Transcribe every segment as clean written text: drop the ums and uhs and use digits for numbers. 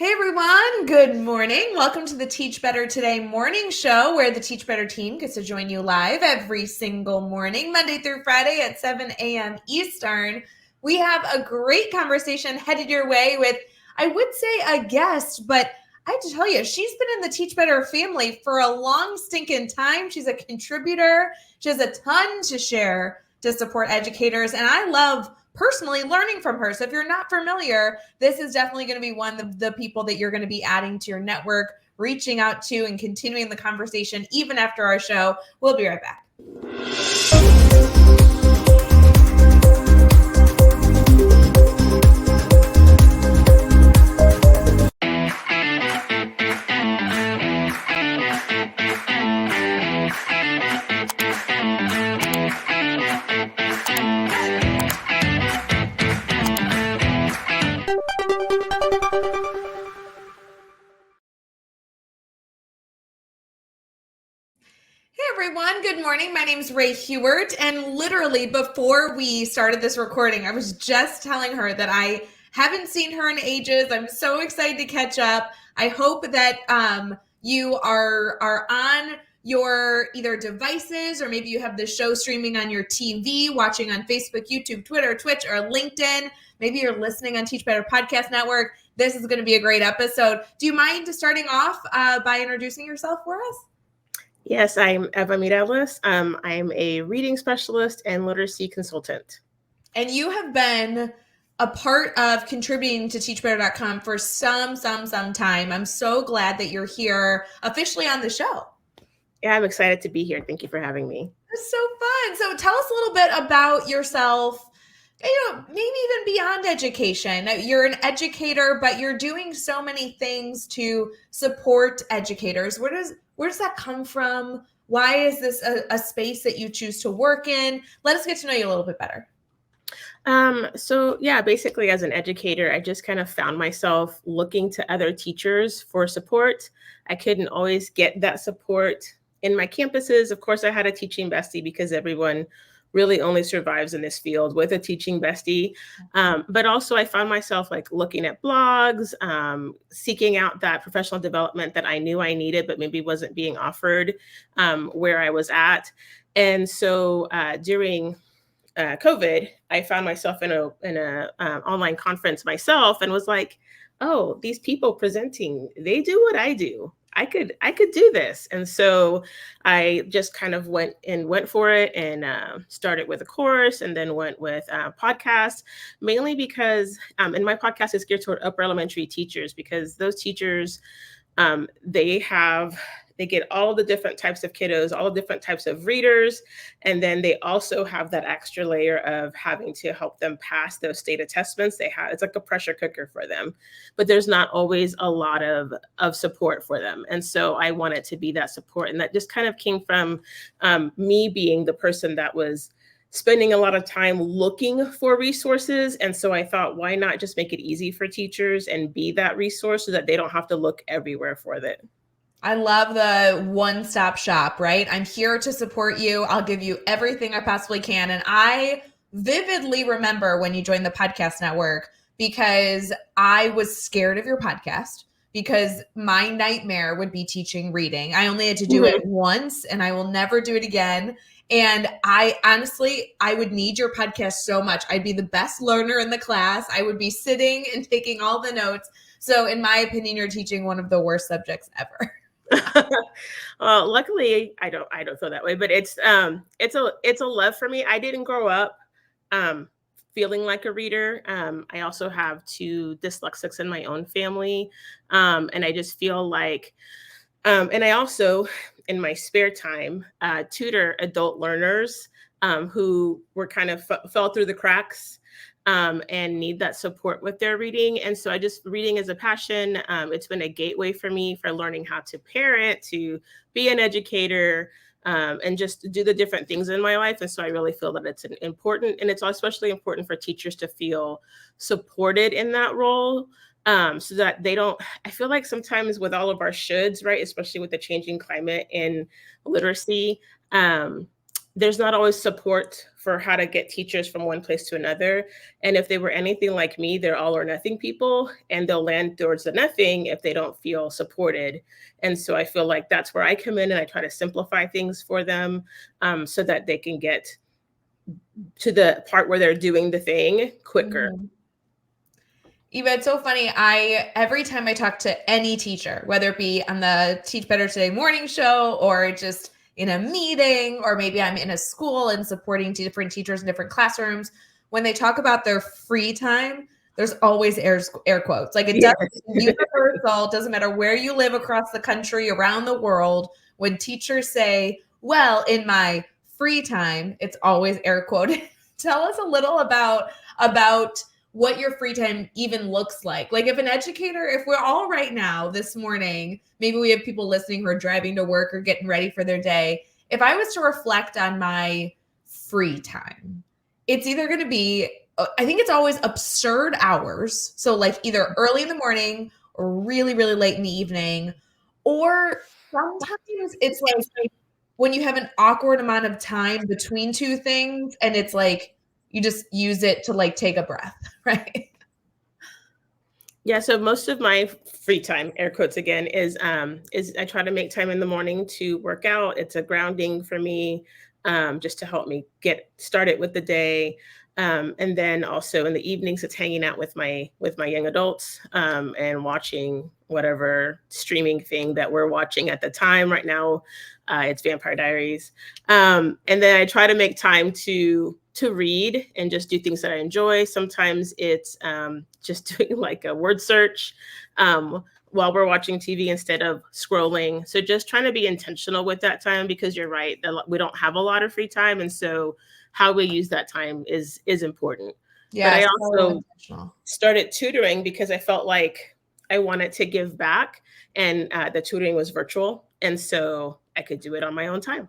Hey everyone, good morning. Welcome to the Teach Better Today morning show where the Teach Better team gets to join you live every single morning, Monday through Friday at 7 a.m. Eastern. We have a great conversation headed your way with, I would say, a guest, but I have to tell you, she's been in the Teach Better family for a long stinking time. She's a contributor. She has a ton to share to support educators, and I love personally learning from her. So if you're not familiar, this is definitely going to be one of the people that you're going to be adding to your network, reaching out to, and continuing the conversation even after our show. We'll be right back. Hey everyone, good morning. My name is Ray Hughart, and literally before we started this recording, I was just telling her that I haven't seen her in ages. I'm so excited to catch up. I hope that you are on your either devices, or maybe you have the show streaming on your TV, watching on Facebook, YouTube, Twitter, Twitch, or LinkedIn. Maybe you're listening on Teach Better Podcast Network. This is going to be a great episode. Do you mind starting off by introducing yourself for us? Yes, I'm Eva Mireles. I'm a reading specialist and literacy consultant. And you have been a part of contributing to teachbetter.com for some time. I'm so glad that you're here officially on the show. Yeah, I'm excited to be here. Thank you for having me. It's so fun. So tell us a little bit about yourself, maybe even beyond education. You're an educator, but you're doing so many things to support educators. Where does that come from? Why is this a space that you choose to work in? Let us get to know you a little bit better. So yeah, basically as an educator, I just kind of found myself looking to other teachers for support. I couldn't always get that support in my campuses. Of course, I had a teaching bestie because everyone really only survives in this field with a teaching bestie. But also I found myself like looking at blogs, seeking out that professional development that I knew I needed, but maybe wasn't being offered where I was at. And so during COVID, I found myself in a online conference myself and was like, oh, these people presenting, they do what I do. I could do this. And so I just kind of went for it and started with a course and then went with a podcast, mainly because, and my podcast is geared toward upper elementary teachers because those teachers, they get all the different types of kiddos, all the different types of readers. And then they also have that extra layer of having to help them pass those state assessments. It's like a pressure cooker for them, but there's not always a lot of support for them. And so I wanted to be that support. And that just kind of came from me being the person that was spending a lot of time looking for resources. And so I thought, why not just make it easy for teachers and be that resource so that they don't have to look everywhere for it. I love the one-stop shop, right? I'm here to support you. I'll give you everything I possibly can. And I vividly remember when you joined the podcast network because I was scared of your podcast because my nightmare would be teaching reading. I only had to do it once and I will never do it again. And I would need your podcast so much. I'd be the best learner in the class. I would be sitting and taking all the notes. So in my opinion, you're teaching one of the worst subjects ever. Luckily I don't feel that way, but it's a love for me. I didn't grow up feeling like a reader. I also have 2 dyslexics in my own family. And I just feel like, and I also in my spare time tutor adult learners who were kind of fell through the cracks and need that support with their reading. And so reading is a passion. It's been a gateway for me for learning how to parent, to be an educator, and just do the different things in my life. And so I really feel that it's important, and it's especially important for teachers to feel supported in that role. So that they don't, I feel like sometimes with all of our shoulds, right, especially with the changing climate in literacy, there's not always support for how to get teachers from one place to another. And if they were anything like me, they're all or nothing people, and they'll land towards the nothing if they don't feel supported. And so I feel like that's where I come in, and I try to simplify things for them, so that they can get to the part where they're doing the thing quicker. Mhm. Eva, it's so funny. Every time I talk to any teacher, whether it be on the Teach Better Today morning show or just in a meeting, or maybe I'm in a school and supporting different teachers in different classrooms, when they talk about their free time, there's always air quotes. Like, it doesn't universal, doesn't matter where you live across the country, around the world. When teachers say, well, in my free time, it's always air quoted. Tell us a little about what your free time even looks like. Like, if an educator, if we're all right now this morning, maybe we have people listening who are driving to work or getting ready for their day. If I was to reflect on my free time, it's either going to be, I think it's always absurd hours. So like either early in the morning or really, really late in the evening, or sometimes it's like when you have an awkward amount of time between two things and it's like, you just use it to like take a breath, right? Yeah, so most of my free time, air quotes again, is I try to make time in the morning to work out. It's a grounding for me, just to help me get started with the day. And then also in the evenings, it's hanging out with my young adults, and watching whatever streaming thing that we're watching at the time. Right now, it's Vampire Diaries. And then I try to make time to read and just do things that I enjoy. Sometimes it's just doing like a word search while we're watching TV instead of scrolling. So just trying to be intentional with that time, because you're right, we don't have a lot of free time. And so how we use that time is important. Yeah, but I also started tutoring because I felt like I wanted to give back, and the tutoring was virtual. And so I could do it on my own time.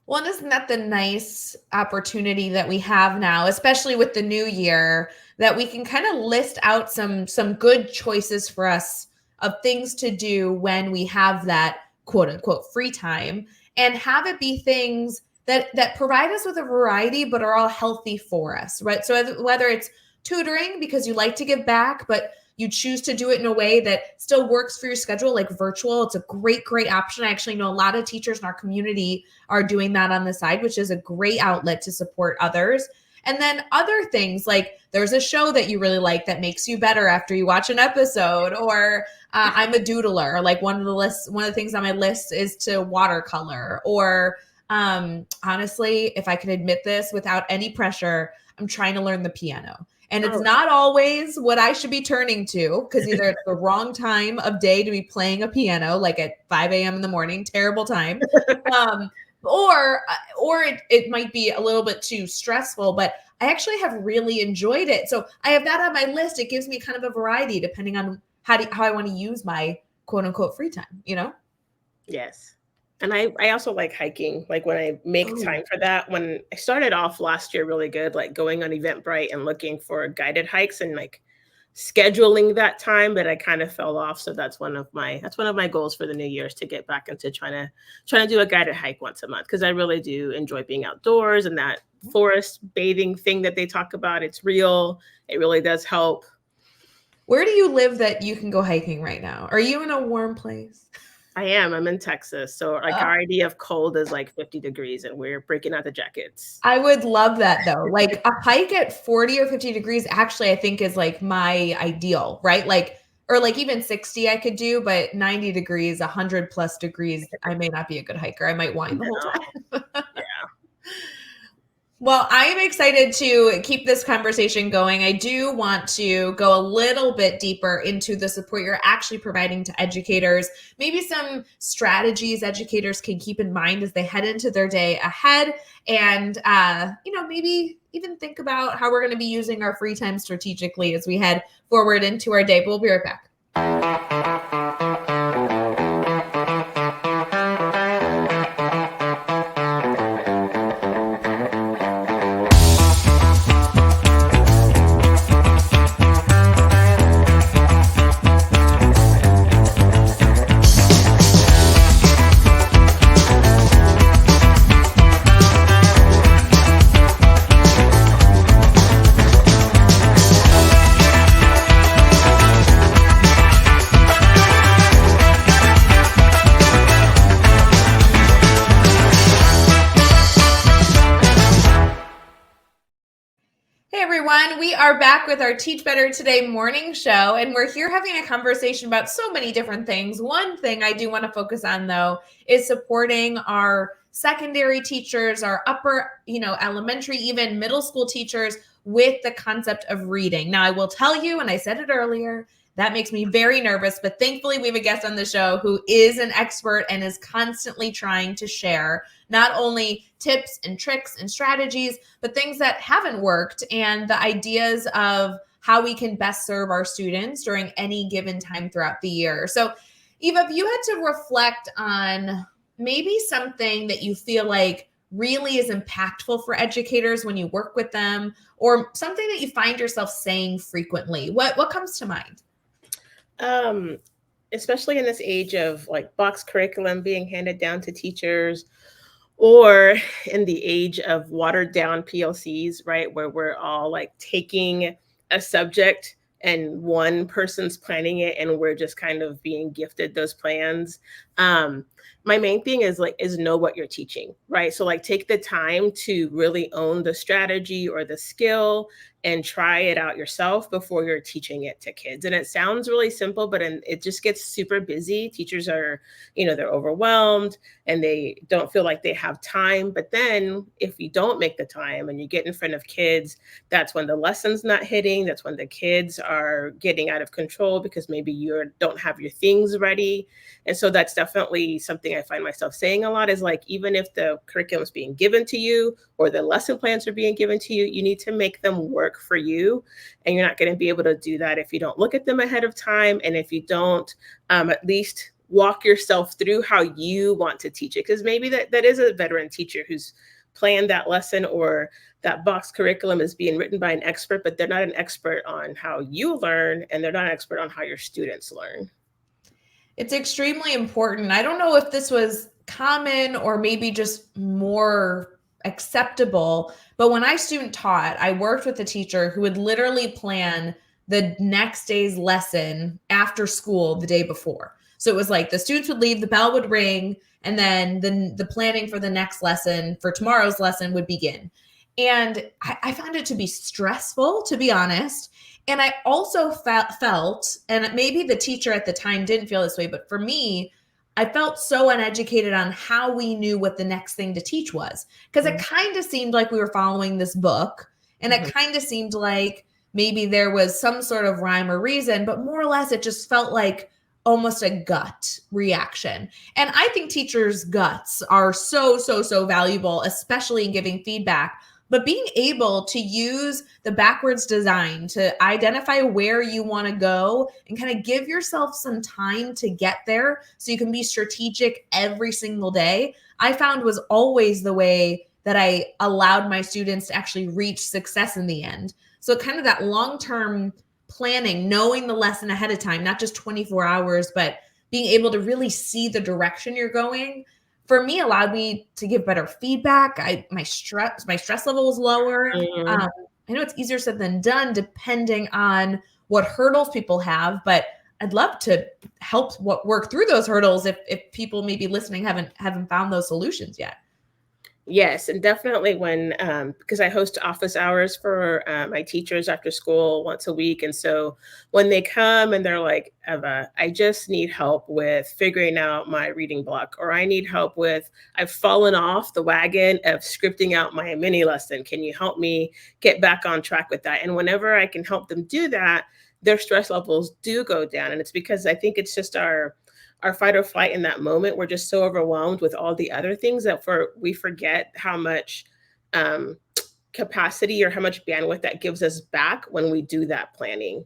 Well, and isn't that the nice opportunity that we have now, especially with the new year, that we can kind of list out some good choices for us of things to do when we have that quote unquote free time, and have it be things that provide us with a variety, but are all healthy for us, right? So whether it's tutoring because you like to give back, but you choose to do it in a way that still works for your schedule, like virtual, it's a great option. I actually know a lot of teachers in our community are doing that on the side, which is a great outlet to support others. And then other things, like there's a show that you really like that makes you better after you watch an episode, or I'm a doodler. Like one of the things on my list is to watercolor, or honestly, if I could admit this without any pressure, I'm trying to learn the piano. And it's not always what I should be turning to, because either it's the wrong time of day to be playing a piano, like at 5 a.m. in the morning, terrible time, or it might be a little bit too stressful, but I actually have really enjoyed it. So I have that on my list. It gives me kind of a variety depending on how I want to use my quote unquote free time, you know? Yes. And I also like hiking, like when I make time for that. When I started off last year really good, like going on Eventbrite and looking for guided hikes and like scheduling that time, but I kind of fell off. So that's one of my goals for the new year, is to get back into trying to do a guided hike once a month, because I really do enjoy being outdoors, and that forest bathing thing that they talk about, it's real. It really does help. Where do you live that you can go hiking right now? Are you in a warm place? I am. I'm in Texas. So like our idea of cold is like 50 degrees, and we're breaking out the jackets. I would love that though. Like a hike at 40 or 50 degrees actually I think is like my ideal, right? Like, or like even 60 I could do, but 90 degrees, 100 plus degrees, I may not be a good hiker. I might whine the whole time. Yeah. Well, I am excited to keep this conversation going. I do want to go a little bit deeper into the support you're actually providing to educators, maybe some strategies educators can keep in mind as they head into their day ahead, and maybe even think about how we're going to be using our free time strategically as we head forward into our day. But we'll be right back. are back with our Teach Better Today morning show, and we're here having a conversation about so many different things. One thing I do want to focus on, though, is supporting our secondary teachers, our upper, elementary, even middle school teachers with the concept of reading. Now, I will tell you, and I said it earlier, that makes me very nervous, but thankfully we have a guest on the show who is an expert and is constantly trying to share not only tips and tricks and strategies, but things that haven't worked and the ideas of how we can best serve our students during any given time throughout the year. So, Eva, if you had to reflect on maybe something that you feel like really is impactful for educators when you work with them, or something that you find yourself saying frequently, what comes to mind? Especially in this age of like box curriculum being handed down to teachers, or in the age of watered down PLCs, right, where we're all like taking a subject and one person's planning it and we're just kind of being gifted those plans. My main thing is know what you're teaching, right? So like take the time to really own the strategy or the skill and try it out yourself before you're teaching it to kids. And it sounds really simple, but it just gets super busy. Teachers are, they're overwhelmed and they don't feel like they have time. But then if you don't make the time and you get in front of kids, that's when the lesson's not hitting. That's when the kids are getting out of control because maybe you don't have your things ready. And so that's definitely something I find myself saying a lot, is like, even if the curriculum is being given to you or the lesson plans are being given to you, you need to make them work for you. And you're not going to be able to do that if you don't look at them ahead of time. And if you don't at least walk yourself through how you want to teach it. Because maybe that is a veteran teacher who's planned that lesson, or that box curriculum is being written by an expert, but they're not an expert on how you learn, and they're not an expert on how your students learn. It's extremely important. I don't know if this was common or maybe just more acceptable, but when I student taught, I worked with a teacher who would literally plan the next day's lesson after school the day before. So it was like the students would leave, the bell would ring, and then the planning for the next lesson, for tomorrow's lesson, would begin. And I found it to be stressful, to be honest. And I also felt, and maybe the teacher at the time didn't feel this way, but for me, I felt so uneducated on how we knew what the next thing to teach was. Because it kind of seemed like we were following this book, and it kind of seemed like maybe there was some sort of rhyme or reason, but more or less it just felt like almost a gut reaction. And I think teachers' guts are so, so, so valuable, especially in giving feedback. But being able to use the backwards design to identify where you want to go and kind of give yourself some time to get there so you can be strategic every single day, I found was always the way that I allowed my students to actually reach success in the end. So kind of that long-term planning, knowing the lesson ahead of time, not just 24 hours, but being able to really see the direction you're going, for me, allowed me to give better feedback. My stress level was lower. I know it's easier said than done, depending on what hurdles people have, but I'd love to help work through those hurdles if people maybe listening haven't found those solutions yet. Yes, and definitely when, because I host office hours for my teachers after school once a week. And so when they come and they're like, Eva, I just need help with figuring out my reading block, or I need help with, I've fallen off the wagon of scripting out my mini lesson. Can you help me get back on track with that? And whenever I can help them do that, their stress levels do go down. And it's because I think it's just our fight or flight in that moment. We're just so overwhelmed with all the other things that we forget how much capacity or how much bandwidth that gives us back when we do that planning.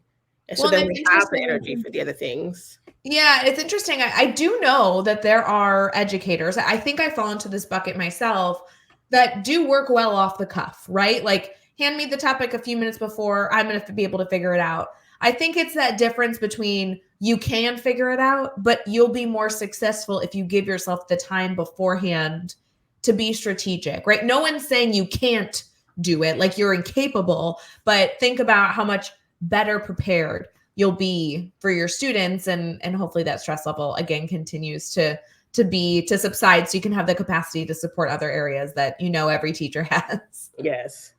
And so then we have the energy for the other things. Yeah, it's interesting. I do know that there are educators, I think I fall into this bucket myself, that do work well off the cuff, right? Like, hand me the topic a few minutes before, I'm going to be able to figure it out. I think it's that difference between you can figure it out, but you'll be more successful if you give yourself the time beforehand to be strategic, right? No one's saying you can't do it, like you're incapable, but think about how much better prepared you'll be for your students, and hopefully that stress level again continues to subside so you can have the capacity to support other areas that every teacher has. Yes.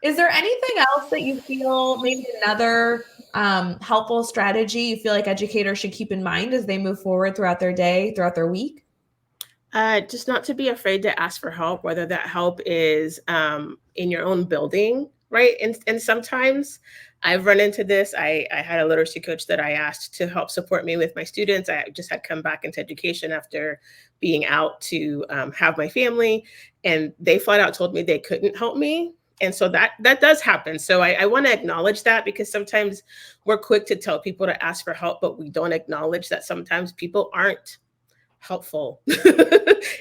Is there anything else that you feel, maybe another helpful strategy you feel like educators should keep in mind as they move forward throughout their day, throughout their week? Just not to be afraid to ask for help, whether that help is in your own building, right? And sometimes I've run into this. I had a literacy coach that I asked to help support me with my students. I just had come back into education after being out to have my family, and they flat out told me they couldn't help me. And so that does happen. So I want to acknowledge that, because sometimes we're quick to tell people to ask for help, but we don't acknowledge that sometimes people aren't helpful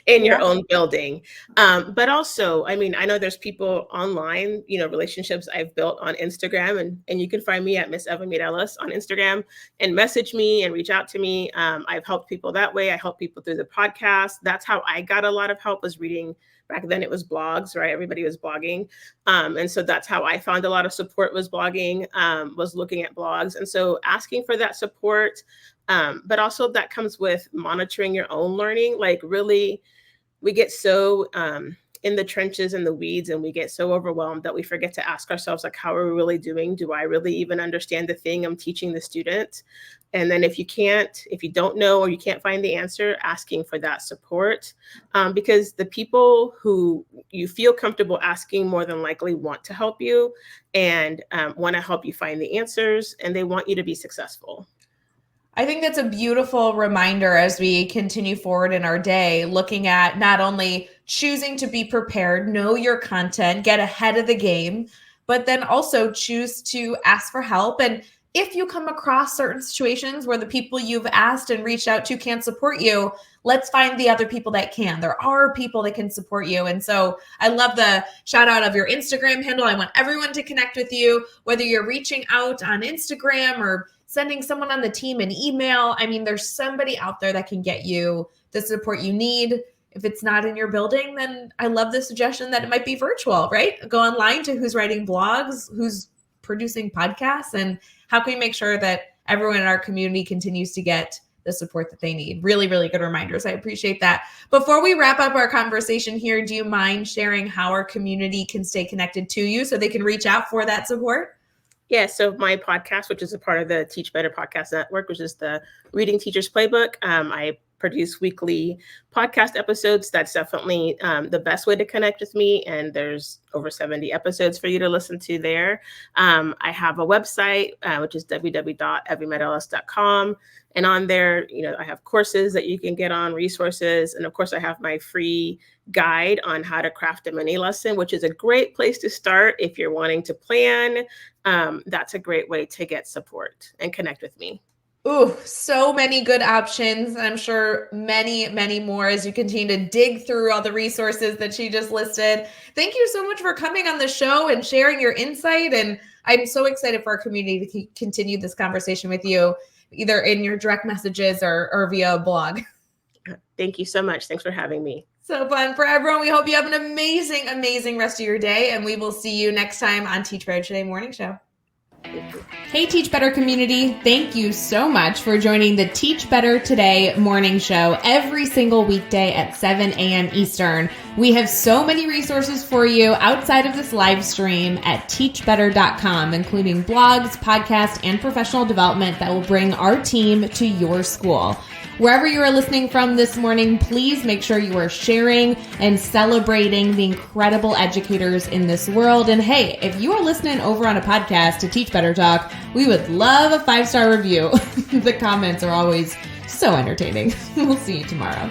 in your own building. But also, I mean, I know there's people online, relationships I've built on Instagram, and you can find me at Miss Eva Mireles on Instagram and message me and reach out to me. I've helped people that way. I help people through the podcast. That's how I got a lot of help, was reading. Back then it was blogs, right? Everybody was blogging. And so that's how I found a lot of support, was blogging, was looking at blogs. And so asking for that support, but also that comes with monitoring your own learning. Like, really, we get so in the trenches and the weeds, and we get so overwhelmed that we forget to ask ourselves, like, how are we really doing? Do I really even understand the thing I'm teaching the student? And then if you don't know, or you can't find the answer, asking for that support, because the people who you feel comfortable asking more than likely want to help you, and want to help you find the answers, and they want you to be successful. I think that's a beautiful reminder as we continue forward in our day, looking at not only choosing to be prepared, know your content, get ahead of the game, but then also choose to ask for help. And if you come across certain situations where the people you've asked and reached out to can't support you, let's find the other people that can. There are people that can support you. And so I love the shout out of your Instagram handle. I want everyone to connect with you, whether you're reaching out on Instagram or sending someone on the team an email. I mean, there's somebody out there that can get you the support you need. If it's not in your building, then I love the suggestion that it might be virtual, right? Go online to who's writing blogs, who's producing podcasts, and how can we make sure that everyone in our community continues to get the support that they need? Really, really good reminders. I appreciate that. Before we wrap up our conversation here, do you mind sharing how our community can stay connected to you so they can reach out for that support? Yeah, so my podcast, which is a part of the Teach Better Podcast Network, which is the Reading Teachers Playbook, I produce weekly podcast episodes. That's definitely the best way to connect with me. And there's over 70 episodes for you to listen to there. I have a website, which is www.evamireles.com. And on there, I have courses that you can get on, resources. And of course, I have my free guide on how to craft a mini lesson, which is a great place to start if you're wanting to plan. That's a great way to get support and connect with me. Ooh, so many good options. I'm sure many, many more as you continue to dig through all the resources that she just listed. Thank you so much for coming on the show and sharing your insight. And I'm so excited for our community to continue this conversation with you, either in your direct messages or via a blog. Thank you so much. Thanks for having me. So fun for everyone. We hope you have an amazing, amazing rest of your day. And we will see you next time on Teach Better Today Morning Show. Hey, Teach Better community. Thank you so much for joining the Teach Better Today morning show every single weekday at 7 a.m. Eastern. We have so many resources for you outside of this live stream at teachbetter.com, including blogs, podcasts, and professional development that will bring our team to your school. Wherever you are listening from this morning, please make sure you are sharing and celebrating the incredible educators in this world. And hey, if you are listening over on a podcast to Teach Better Talk, we would love a 5-star review. The comments are always so entertaining. We'll see you tomorrow.